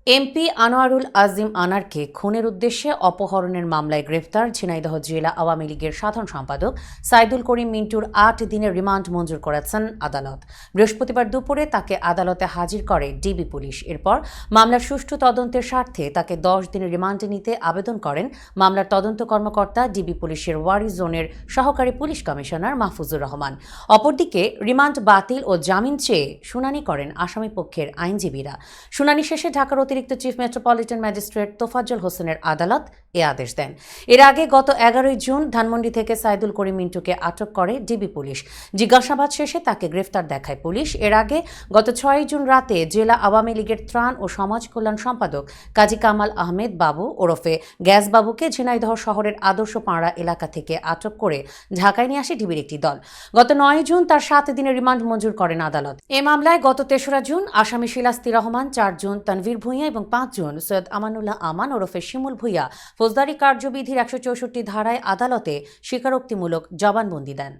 MP Anwarul Azim আনারকে খুনের উদ্দেশ্যে অপহরণের মামলায় গ্রেফতার ঝিনাইদহ জেলা আওয়ামী লীগের সাধারণ সম্পাদক সাইদুল করিম মিন্টুর ৮ দিনের রিমান্ড মঞ্জুর করেছেন আদালত। বৃহস্পতিবার দুপুরে তাকে আদালতে হাজির করে ডিবি পুলিশ। এরপর মামলার সুষ্ঠু তদন্তের স্বার্থে তাকে ১০ দিনের রিমান্ডে নিতে আবেদন করেন মামলার তদন্ত কর্মকর্তা ডিবি পুলিশের ওয়ারি জোনের সহকারী পুলিশ কমিশনার মাহফুজুর রহমান। অপরদিকে রিমান্ড বাতিল ও জামিন চেয়ে শুনানি করেন আসামি পক্ষের আইনজীবীরা। শুনানি শেষে ঢাকার অতিরিক্ত চিফ মেট্রোপলিটন ম্যাজিস্ট্রেট তোফাজ্জল হোসেনের আদালত এ আদেশ দেন। এর আগে গত ১১ জুন ধানমন্ডি থেকে সাইদুল করিম মিন্টুকে আটক করে ডিবি পুলিশ। জিজ্ঞাসাবাদ শেষে তাকে গ্রেফতার দেখায় পুলিশ। এর আগে গত ৬ জুন রাতে জেলা আওয়ামী লীগের ত্রাণ ও সমাজ কল্যাণ সম্পাদক কাজী কামাল আহমেদ বাবু ওরফে গ্যাস বাবুকে ঝিনাইদহ শহরের আদর্শ পাড়া এলাকা থেকে আটক করে ঢাকায় নিয়ে আসে ডিবির একটি দল। গত ৯ জুন তার ৭ দিনের রিমান্ড মঞ্জুর করেন আদালত। এ মামলায় গত ৩রা জুন আসামি শিলাস্তি রহমান, ৪ জুন তানভীর ভূঁইয়া এবং ৫ জুন সৈয়দ আমানুল্লাহ আমান ওরফে শিমুল ভূঁইয়া ফৌজদারি কার্যবিধির ১৬৪ ধারায় আদালতে স্বীকারোক্তিমূলক জবানবন্দি দেন।